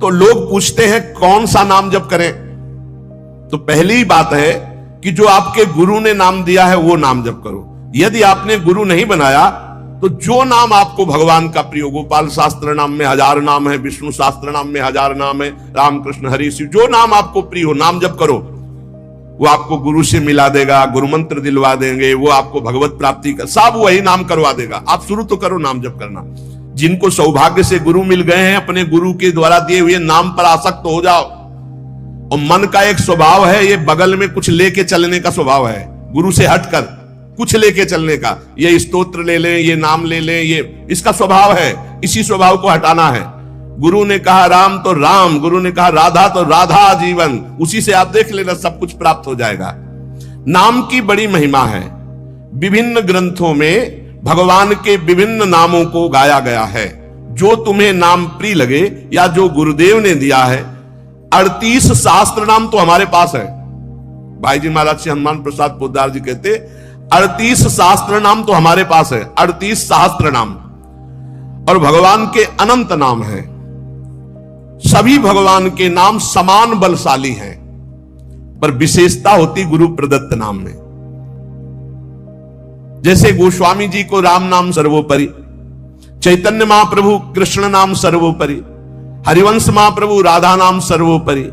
तो लोग पूछते हैं कौन सा नाम जप करें। तो पहली बात है कि जो आपके गुरु ने नाम दिया है वो नाम जप करो। यदि आपने गुरु नहीं बनाया तो जो नाम आपको भगवान का प्रिय, गोपाल शास्त्र नाम में 1000 नाम है, विष्णु शास्त्र नाम में 1000 नाम है, रामकृष्ण हरि शिव, जो नाम आपको प्रिय हो नाम जप करो। वो आपको गुरु से मिला देगा, गुरु मंत्र दिलवा देंगे, वो आपको भगवत प्राप्ति का सब वही नाम करवा देगा। आप शुरू तो करो नाम जप करना। जिनको सौभाग्य से गुरु मिल गए हैं, अपने गुरु के द्वारा दिए हुए नाम पर आसक्त हो जाओ। और मन का एक स्वभाव है, ये बगल में कुछ लेके चलने का स्वभाव है, गुरु से हटकर कुछ लेके चलने का। ये स्तोत्र ले लें, ये नाम ले लें, ये इसका स्वभाव है। इसी स्वभाव को हटाना है। गुरु ने कहा राम तो राम, गुरु ने कहा राधा तो राधा जीवन, उसी से आप देख लेना सब कुछ प्राप्त हो जाएगा। नाम की बड़ी महिमा है। विभिन्न ग्रंथों में भगवान के विभिन्न नामों को गाया गया है। जो तुम्हें नाम प्रिय लगे या जो गुरुदेव ने दिया है। 38 शास्त्र नाम तो हमारे पास है। भाई जी महाराज श्री हनुमान प्रसाद पोद्दार जी कहते 38 शास्त्र नाम तो हमारे पास है। 38 सहस्त्र नाम, और भगवान के अनंत नाम हैं। सभी भगवान के नाम समान बलशाली हैं, पर विशेषता होती गुरु प्रदत्त नाम में। जैसे गोस्वामी जी को राम नाम सर्वोपरि, चैतन्य महाप्रभु कृष्ण नाम सर्वोपरि, हरिवंश महाप्रभु राधा नाम सर्वोपरि,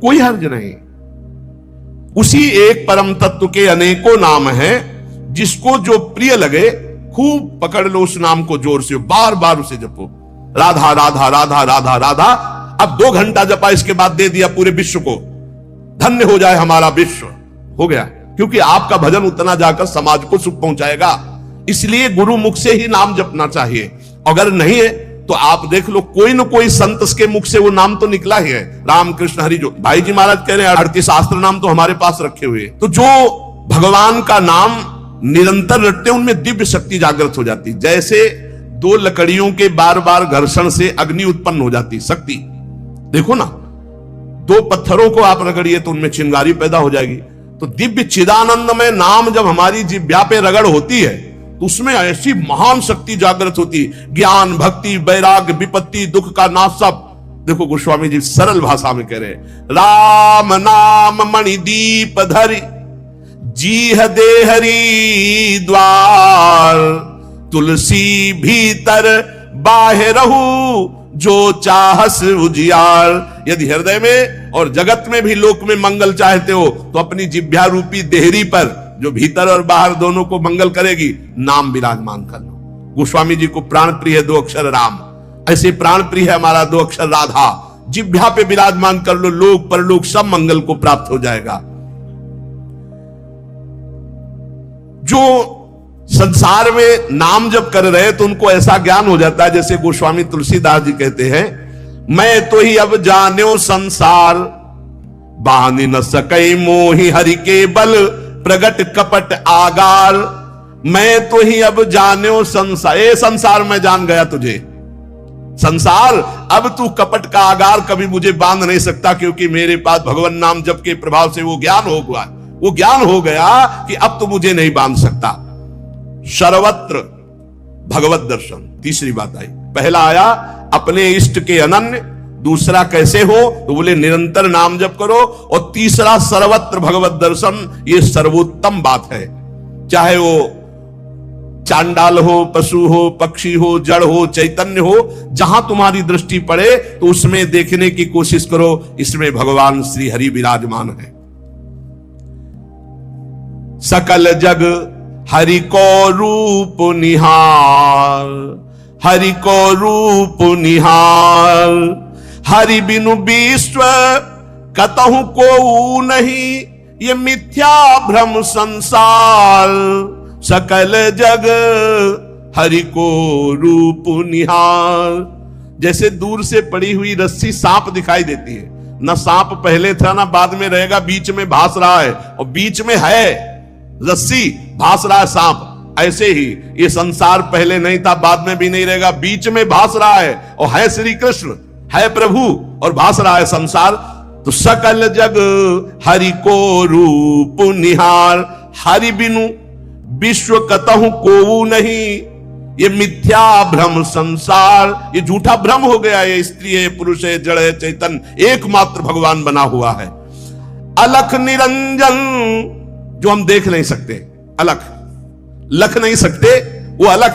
कोई हर्ज नहीं। उसी एक परम तत्व के अनेकों नाम हैं, जिसको जो प्रिय लगे खूब पकड़ लो उस नाम को जोर से, बार बार उसे जपो। राधा राधा राधा राधा राधा। अब 2 घंटा जपा, इसके बाद दे दिया पूरे विश्व को, धन्य हो जाए हमारा विश्व, हो गया। क्योंकि आपका भजन उतना जाकर समाज को सुख पहुंचाएगा। इसलिए गुरु मुख से ही नाम जपना चाहिए। अगर नहीं है तो आप देख लो, कोई न कोई संत के मुख से वो नाम तो निकला ही है। राम कृष्ण हरि, जो भाई जी महाराज कह रहे हैं 38 शास्त्र नाम तो हमारे पास रखे हुए। तो जो भगवान का नाम निरंतर रटते हैं उनमें दिव्य शक्ति जागृत हो जाती। जैसे 2 लकड़ियों के बार बार घर्षण से अग्नि उत्पन्न हो जाती, शक्ति देखो ना। 2 पत्थरों को आप रगड़िए तो उनमें चिंगारी पैदा हो जाएगी। तो दिव्य चिदानंद में नाम जब हमारी जिह्वा पे रगड़ होती है तो उसमें ऐसी महान शक्ति जागृत होती। ज्ञान भक्ति वैराग्य विपत्ति दुख का नाश सब। देखो गोस्वामी जी सरल भाषा में कह रहे हैं, राम नाम मणिदीप धरि जीह देहरी द्वार, तुलसी भीतर बाहरहु जो चाहस उजियार। यदि हृदय में और जगत में भी लोक में मंगल चाहते हो तो अपनी जिह्वा रूपी देहरी पर, जो भीतर और बाहर दोनों को मंगल करेगी, नाम विराजमान कर लो। गोस्वामी जी को प्राण प्रिय है 2 अक्षर राम, ऐसे प्राण प्रिय है हमारा 2 अक्षर राधा। जिह्वा पे विराजमान कर लो, लोक परलोक सब मंगल को प्राप्त हो जाएगा। जो संसार में नाम जब कर रहे तो उनको ऐसा ज्ञान हो जाता है, जैसे गोस्वामी तुलसीदास जी कहते हैं, मैं तो ही अब जान्यो संसार, बानी न सकई मोहि हरि के बल, प्रगट कपट आगार। मैं तो ही अब जान्यो संसार, ए संसार मैं जान गया तुझे। संसार अब तू कपट का आगार कभी मुझे बांध नहीं सकता, क्योंकि मेरे पास भगवान नाम जप के प्रभाव से वो ज्ञान हो गया। वो ज्ञान हो गया कि अब तो मुझे नहीं बांध सकता। सर्वत्र भगवत दर्शन, तीसरी बात आई। पहला आया अपने इष्ट के अनन्य, दूसरा कैसे हो तो बोले निरंतर नाम जप करो, और तीसरा सर्वत्र भगवत दर्शन। ये सर्वोत्तम बात है। चाहे वो चांडाल हो, पशु हो, पक्षी हो, जड़ हो, चैतन्य हो, जहां तुम्हारी दृष्टि पड़े तो उसमें देखने की कोशिश करो, इसमें भगवान श्री हरि विराजमान है। सकल जग हरि को रूप निहार, हरि को रूप निहार, हरि बिनु विश्व कतहु को नहीं, ये मिथ्या भ्रम संसार। सकल जग हरि को रूप निहार। जैसे दूर से पड़ी हुई रस्सी सांप दिखाई देती है, ना सांप पहले था ना बाद में रहेगा, बीच में भास रहा है, और बीच में है रस्सी, भास रहा है सांप। ऐसे ही ये संसार पहले नहीं था, बाद में भी नहीं रहेगा, बीच में भास रहा है, और है श्री कृष्ण, है प्रभु, और भास रहा है संसार। तो सकल जग हरि को रूप निहार, हरि बिनु विश्व कतहु को नहीं, ये मिथ्या भ्रम संसार, ये झूठा भ्रम हो गया। ये स्त्री है, पुरुष है, जड़ है, चैतन्य एकमात्र भगवान बना हुआ है। अलख निरंजन, जो हम देख नहीं सकते, अलख लख नहीं सकते, वो अलख,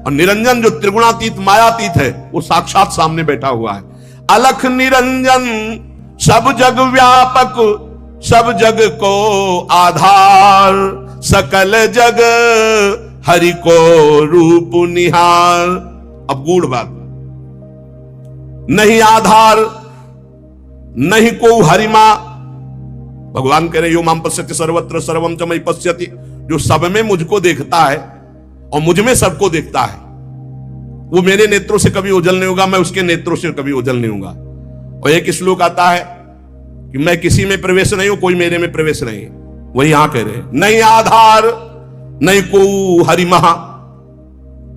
और निरंजन जो त्रिगुणातीत मायातीत है, वो साक्षात सामने बैठा हुआ है। अलख निरंजन सब जग व्यापक, सब जग को आधार, सकल जग हरि को रूप निहार। अब गूढ़ बात, नहीं आधार नहीं को हरिमा। भगवान कह रहे यो माम पश्यति सर्वत्र सर्वम च मयि पश्यति, जो सब में मुझको देखता है और मुझ में सबको देखता है, वो मेरे नेत्रों से कभी ओझल नहीं होगा, मैं उसके नेत्रों से कभी ओझल नहीं होगा। और एक श्लोक आता है कि मैं किसी में प्रवेश नहीं हूं, कोई मेरे में प्रवेश नहीं। वही यहां कह रहे, नहीं आधार नहीं को हरिमहा।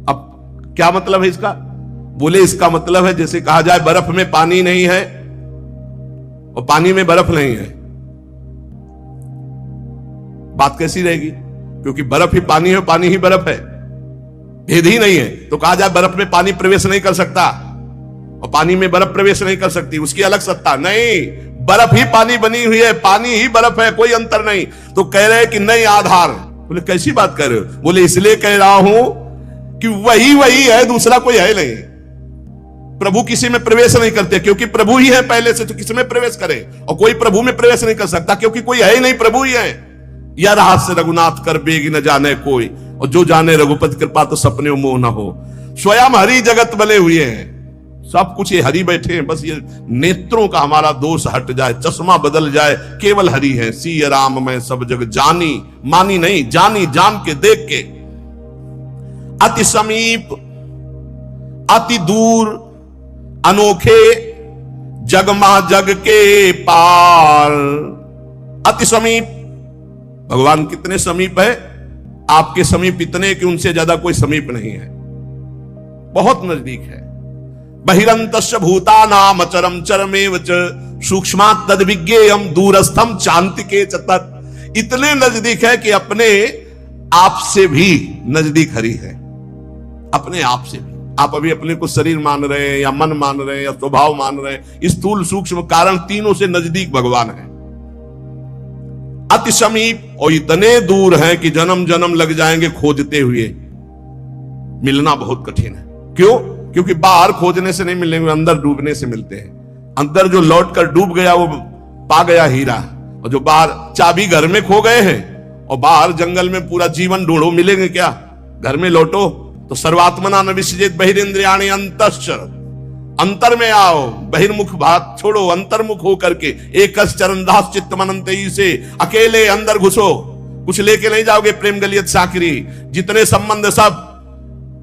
अब क्या मतलब है इसका? बोले इसका मतलब है जैसे कहा जाए बर्फ में पानी नहीं है और पानी में बर्फ नहीं है, बात कैसी रहेगी? क्योंकि बर्फ ही पानी है, पानी ही बर्फ है, भेद ही नहीं है। तो कहा जाए बर्फ में पानी प्रवेश नहीं कर सकता और पानी में बर्फ प्रवेश नहीं कर सकती, उसकी अलग सत्ता नहीं। बर्फ ही पानी बनी हुई है, पानी ही बर्फ है, कोई अंतर नहीं। तो कह रहे हैं कि नहीं आधार। बोले कैसी बात कर रहे हो? बोले इसलिए कह रहा हूं कि वही है, दूसरा कोई है नहीं। प्रभु किसी में प्रवेश नहीं करते क्योंकि प्रभु ही है पहले से, तो किसी में प्रवेश करे? और कोई प्रभु में प्रवेश नहीं कर सकता क्योंकि कोई है ही नहीं, प्रभु ही है। या रहस्य रघुनाथ कर बेगी न जाने कोई, और जो जाने रघुपति कृपा तो सपने मोह न हो। स्वयं हरि जगत बने हुए हैं, सब कुछ ये हरि बैठे हैं। बस ये नेत्रों का हमारा दोष हट जाए, चश्मा बदल जाए, केवल हरि है। सिय राम मैं सब जग जानी, मानी नहीं, जानी, जान के, देख के। अति समीप अति दूर अनोखे, जगमा जग के पार। अति समीप, भगवान कितने समीप है? आपके समीप इतने कि उनसे ज्यादा कोई समीप नहीं है, बहुत नजदीक है। बहिरंतस्य भूतानाम अचरम चरमेव च सूक्ष्मात् तद्विज्ञेयम् दूरस्थम चान्तिके च तत्। इतने नजदीक है कि अपने आप से भी नजदीक हरि है, अपने आप से भी। आप अभी अपने को शरीर मान रहे हैं या मन मान रहे हैं या स्वभाव मान रहे हैं, स्थूल सूक्ष्म कारण तीनों से नजदीक भगवान है। अति समीप और इतने दूर हैं कि जन्म जन्म लग जाएंगे खोजते हुए, मिलना बहुत कठिन है। क्यों? क्योंकि बाहर खोजने से नहीं मिलेंगे, अंदर डूबने से मिलते हैं। अंदर जो लौट कर डूब गया वो पा गया हीरा, और जो बाहर चाबी घर में खो गए हैं और बाहर जंगल में पूरा जीवन ढूंढो, मिलेंगे क्या? घर में लौटो। तो सर्वात्मना न विसृजेत बहिरिंद्रियाणि अंतश्च, अंतर में आओ, बहिर्मुख बात छोड़ो, अंतर्मुख हो करके एक चरणदास चित्त मनंतई से अकेले अंदर घुसो। कुछ लेके नहीं जाओगे, प्रेम गलियत साकरी, जितने संबंध सब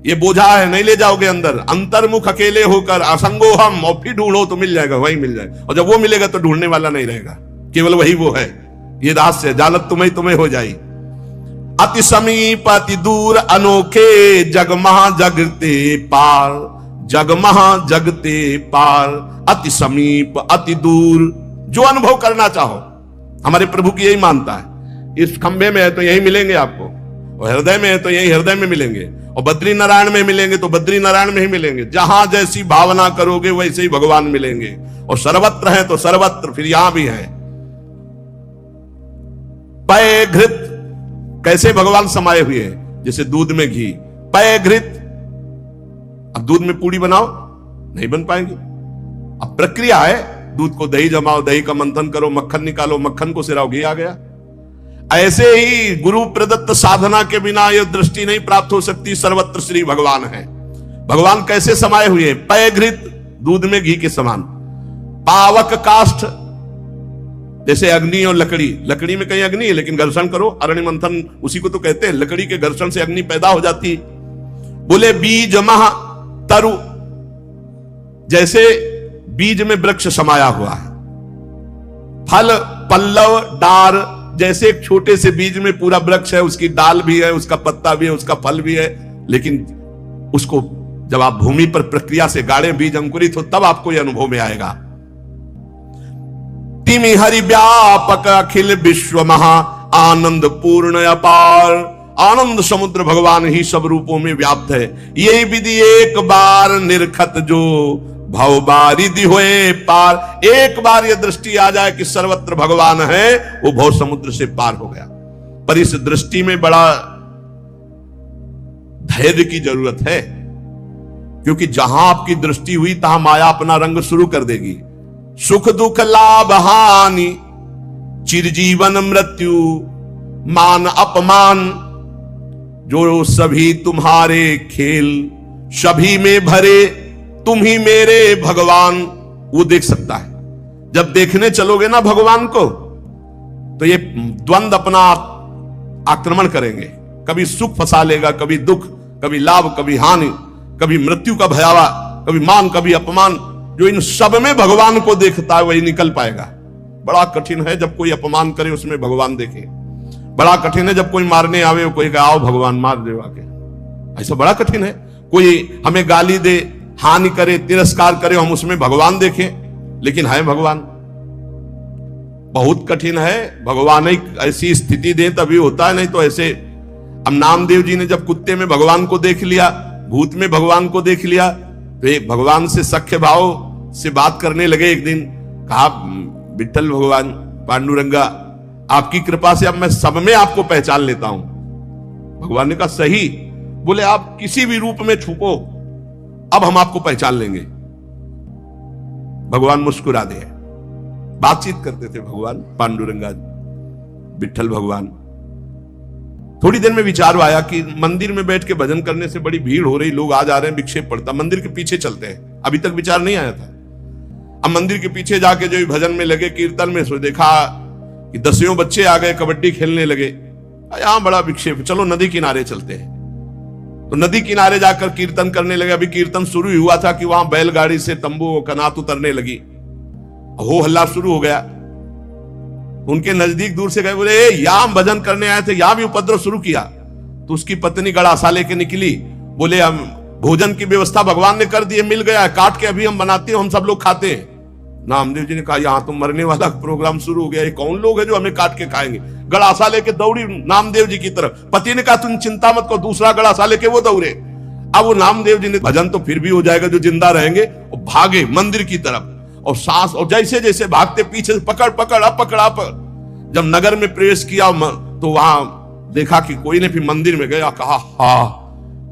ये बोझा है, नहीं ले जाओगे अंदर। अंतर्मुख अकेले होकर असंगो हम, और फिर ढूंढो तो मिल जाएगा, वही मिल जाएगा। और जब वो मिलेगा तो ढूंढने वाला नहीं रहेगा, केवल वही वो है। ये रहस्य, जानत तुम्हें हो जाई। अति समीप अति दूर अनोखे, जगमहा जगते पार, जगमहा जगते पार। अति समीप अति दूर, जो अनुभव करना चाहो, हमारे प्रभु की यही मानता है। इस खंबे में है तो यही मिलेंगे आपको, और हृदय में है तो यही हृदय में मिलेंगे, और बद्री नारायण में मिलेंगे तो बद्री नारायण में ही मिलेंगे। जहां जैसी भावना करोगे वैसे ही भगवान मिलेंगे। और सर्वत्र है तो सर्वत्र फिर यहां भी है। पय घृत, कैसे भगवान समाये हुए हैं? जैसे दूध में घी। पय घृत, अब दूध में पूड़ी बनाओ, नहीं बन पाएगी। अब प्रक्रिया है, दूध को दही जमाओ, दही का मंथन करो, मक्खन निकालो, मक्खन को सिराओ, घी आ गया। ऐसे ही गुरु प्रदत्त साधना के बिना यह दृष्टि नहीं प्राप्त हो सकती। सर्वत्र श्री भगवान है। भगवान कैसे समाये हुए? पय घृत, दूध में घी के समान। पावक काष्ठ, जैसे अग्नि और लकड़ी। लकड़ी में कहीं अग्नि है लेकिन घर्षण करो, अरण्य मंथन उसी को तो कहते हैं, लकड़ी के घर्षण से अग्नि पैदा हो जाती। बोले बीज मह तरु, जैसे बीज में वृक्ष समाया हुआ है। फल पल्लव डार, जैसे एक छोटे से बीज में पूरा वृक्ष है, उसकी डाल भी है, उसका पत्ता भी है, उसका फल भी है, लेकिन उसको जब आप भूमि पर प्रक्रिया से गाड़े, बीज अंकुरित हो, तब आपको यह अनुभव में आएगा। तिमि हरि व्यापक अखिल विश्व महा आनंद पूर्ण अपार। आनंद समुद्र भगवान ही सब रूपों में व्याप्त है। यही विधि एक बार निरखत जो भव बारिधि होए पार। एक बार यह दृष्टि आ जाए कि सर्वत्र भगवान है, वो भव समुद्र से पार हो गया। पर इस दृष्टि में बड़ा धैर्य की जरूरत है, क्योंकि जहां आपकी दृष्टि हुई तहां माया अपना रंग शुरू कर देगी। सुख दुख लाभ हानि चिरजीवन मृत्यु मान अपमान, जो सभी तुम्हारे खेल सभी में भरे तुम ही मेरे भगवान, वो देख सकता है। जब देखने चलोगे ना भगवान को, तो ये द्वंद अपना आक्रमण करेंगे। कभी सुख फंसा लेगा, कभी दुख, कभी लाभ, कभी हानि, कभी मृत्यु का भयावा, कभी मान, कभी अपमान। जो इन सब में भगवान को देखता है वही निकल पाएगा। बड़ा कठिन है जब कोई अपमान करे उसमें भगवान देखे। बड़ा कठिन है जब कोई मारने आवे, कोई कहे आओ भगवान मार दे आके। ऐसा बड़ा कठिन है। कोई हमें गाली दे, हानि करे, तिरस्कार करे, हम उसमें भगवान देखें। लेकिन है भगवान, बहुत कठिन है। भगवान एक ऐसी स्थिति दे तभी होता है, नहीं तो ऐसे। अब नामदेव जी ने जब कुत्ते में भगवान को देख लिया, भूत में भगवान को देख लिया, तो एक भगवान से सख्य भाव से बात करने लगे। एक दिन कहा, विठ्ठल भगवान, पांडुरंगा, आपकी कृपा से अब मैं सब में आपको पहचान लेता हूं। भगवान ने कहा सही। बोले आप किसी भी रूप में छुपो, अब हम आपको पहचान लेंगे। भगवान मुस्कुरा दे। बातचीत करते थे भगवान पांडुरंगा विठ्ठल भगवान। थोड़ी देर में विचार आया कि मंदिर में बैठ के भजन करने से बड़ी भीड़ हो रही, लोग आ जा रहे हैं, विक्षेप पड़ता, मंदिर के पीछे चलते हैं। अभी तक विचार नहीं आया था। अब मंदिर के पीछे जाके जो भजन में लगे, कीर्तन में, सो देखा कि 10 बच्चे आ गए, कबड्डी खेलने लगे। यहां बड़ा विक्षेप, चलो नदी किनारे चलते हैं। तो नदी किनारे जाकर कीर्तन करने लगे। अभी कीर्तन शुरू ही हुआ था कि वहां बैलगाड़ी से तंबू कनात उतरने लगी, हो हल्ला शुरू हो गया। उनके नजदीक दूर से गए, बोले यहां भजन करने आए थे, यहां भी उपद्रव शुरू किया। तो उसकी पत्नी गड़ासा लेके निकली। बोले हम भोजन की व्यवस्था भगवान ने कर दी है, मिल गया है, काट के अभी हम बनाते हैं, हम सब लोग खाते हैं। नामदेव जी ने कहा यहां तो मरने वाला प्रोग्राम शुरू हो गया, ये कौन लोग है जो हमें काट के खाएंगे। गड़ासा लेके दौड़ी नामदेव जी की तरफ। पति ने कहा तुम चिंता मत करो, दूसरा गड़ासा लेके वो दौड़े। अब वो नामदेव जी ने, भजन तो फिर भी हो जाएगा जो जिंदा रहेंगे, और भागे मंदिर की तरफ। और सांस, और जैसे जैसे भागते पीछे पकड़ पकड़ अब पकड़ा। जब नगर में प्रवेश किया तो वहां देखा कि कोई ने, फिर मंदिर में गया, कहा हा।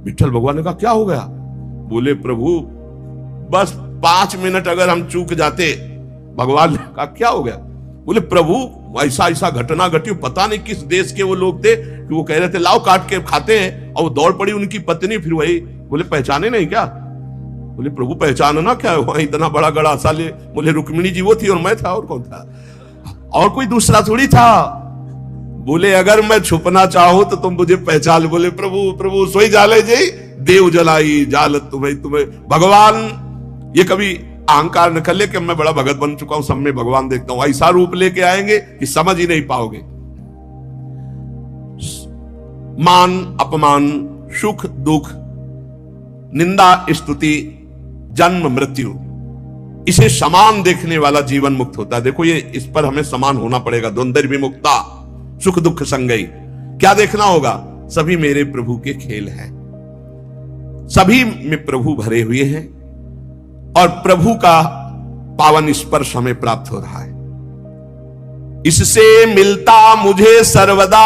विठ्ठल भगवान ने कहा क्या हो गया। बोले प्रभु बस 5 मिनट अगर हम चूक जाते। भगवान ने कहा क्या हो गया। बोले प्रभु ऐसा ऐसा घटना घटी, पता नहीं किस देश के वो लोग थे कि वो कह रहे थे लाओ काट के खाते हैं, और वो दौड़ पड़ी उनकी पत्नी। फिर वही बोले पहचाने नहीं क्या। बोले प्रभु पहचानना क्या है, वहां इतना बड़ा गड़ासा ले। बोले रुक्मिणी जी वो थी और मैं था, और कौन था, और कोई दूसरा थोड़ी था। बोले अगर मैं छुपना चाहूं तो तुम मुझे पहचान। बोले प्रभु प्रभु सोई जाले जी देव जलाई जाल तुम्हें। भगवान ये कभी अहंकार न कर ले कि मैं बड़ा भगत बन चुका हूं, सब में भगवान देखता हूं। ऐसा रूप लेके आएंगे कि समझ ही नहीं पाओगे। मान अपमान, सुख दुख, निंदा स्तुति, जन्म मृत्यु, इसे समान देखने वाला जीवन मुक्त होता है। देखो ये, इस पर हमें समान होना पड़ेगा। द्वंद्व विमुक्ता, सुख दुख संगई। क्या देखना होगा, सभी मेरे प्रभु के खेल हैं, सभी में प्रभु भरे हुए हैं, और प्रभु का पावन स्पर्श हमें प्राप्त हो रहा है। इससे मिलता मुझे सर्वदा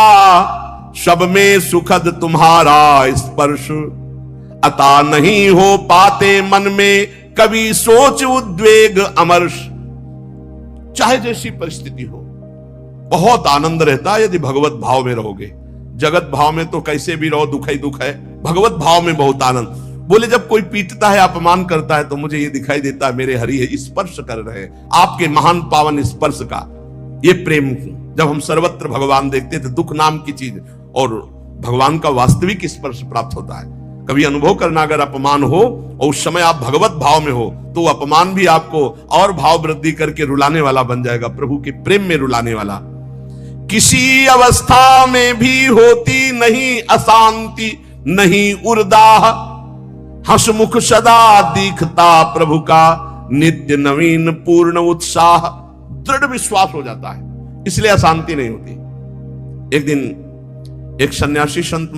सब में सुखद तुम्हारा स्पर्श। अता नहीं हो पाते मन में कभी सोच उद्वेग अमर्ष। चाहे जैसी परिस्थिति हो, बहुत आनंद रहता है यदि भगवत भाव में रहोगे। जगत भाव में तो कैसे भी रहो दुख ही दुख है, भगवत भाव में बहुत आनंद। बोले जब कोई पीटता है, अपमान करता है, तो मुझे ये दिखाई देता है मेरे हरि है स्पर्श कर रहे हैं, आपके महान पावन स्पर्श का ये प्रेम। जब हम सर्वत्र भगवान देखते थे, दुख नाम की चीज और भगवान का वास्तविक स्पर्श प्राप्त होता है। कभी अनुभव करना, अगर अपमान हो और उस समय आप भगवत भाव में हो, तो अपमान भी आपको और भाव वृद्धि करके रुलाने वाला बन जाएगा, प्रभु के प्रेम में रुलाने वाला। किसी अवस्था में भी होती नहीं अशांति, नहीं उर्दाह, हंसमुख सदा दिखता प्रभु का नित्य नवीन पूर्ण उत्साह। दृढ़ विश्वास हो जाता है, इसलिए अशांति नहीं होती। एक दिन एक सन्यासी संत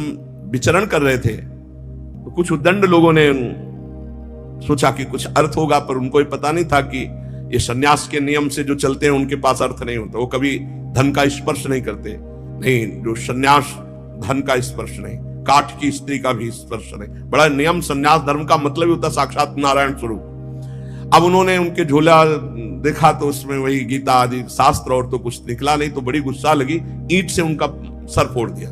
विचरण कर रहे थे, तो कुछ उद्दंड लोगों ने सोचा कि कुछ अर्थ होगा, पर उनको ही पता नहीं था कि ये सन्यास के नियम से जो चलते हैं उनके पास अर्थ नहीं होता। वो कभी धन का स्पर्श नहीं करते, नहीं, जो सन्यास धन का स्पर्श नहीं, काठ की स्त्री का भी स्पर्श नहीं। बड़ा नियम, सन्यास धर्म का मतलब ही होता साक्षात नारायण स्वरूप। अब उन्होंने उनके झोला देखा तो उसमें वही गीता आदि शास्त्र और तो कुछ निकला नहीं, तो बड़ी गुस्सा लगी, ईंट से उनका सर फोड़ दिया,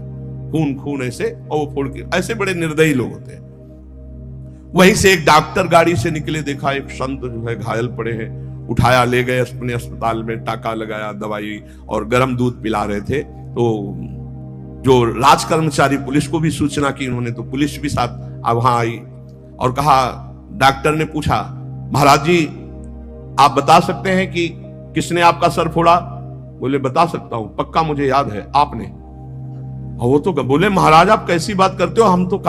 खून खून ऐसे, और वो फोड़ के, ऐसे बड़े निर्दयी लोग होते हैं। वहीं से एक डॉक्टर गाड़ी से निकले, देखा एक संत जो है घायल पड़े हैं, उठाया ले गए अपने अस्पताल में, टाका लगाया, दवाई और गर्म दूध पिला रहे थे। तो जो राज कर्मचारी पुलिस को भी सूचना की उन्होंने, तो पुलिस भी साथ वहां आई और कहा, डॉक्टर ने पूछा, महाराज जी आप बता सकते हैं कि किसने आपका सर फोड़ा? बोले बता सकता हूं, पक्का मुझे याद है, आपने। और वो तो बोले महाराज आप कैसी बात करते हो, हम तो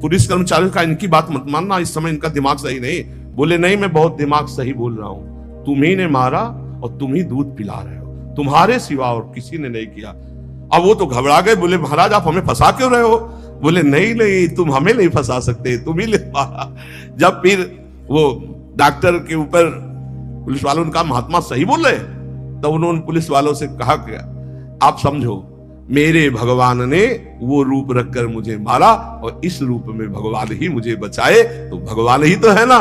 पुलिस कर्मचारी का इनकी बात मत मानना, इस समय इनका दिमाग सही नहीं। बोले नहीं, मैं बहुत दिमाग सही बोल रहा हूं, तुम ही ने मारा और तुम ही दूध पिला रहे हो, तुम्हारे सिवा और किसी ने नहीं किया। अब वो तो घबरा गए, बोले महाराज आप हमें फंसा क्यों रहे हो? बोले नहीं नहीं, तुम हमें नहीं फंसा सकते, तुम ही ले मारा। जब फिर वो डॉक्टर के ऊपर पुलिस वालों ने कहा महात्मा सही बोल रहे, तो उन्होंने पुलिस वालों से कहा कि आप समझो, मेरे भगवान ने वो रूप रखकर मुझे मारा और इस रूप में भगवान ही मुझे बचाए, तो भगवान ही तो है ना।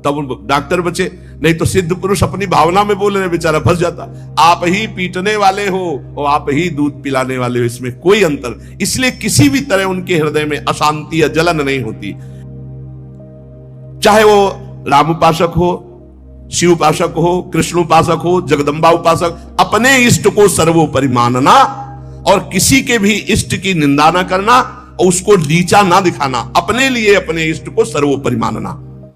तब डॉक्टर बचे, नहीं तो सिद्ध पुरुष अपनी भावना में बोल रहे, बेचारा फंस जाता। आप ही पीटने वाले हो और आप ही दूध पिलाने वाले हो, इसमें कोई अंतर, इसलिए किसी भी तरह उनके हृदय में अशांति या जलन नहीं होती। चाहे वो राम उपासक हो, शिव उपासक हो, कृष्ण उपासक हो, जगदम्बा उपासक, अपने इष्ट को सर्वोपरि मानना और किसी के भी इष्ट की निंदा न करना और उसको नीचा ना दिखाना, अपने लिए अपने इष्ट को सर्वोपरि मानना।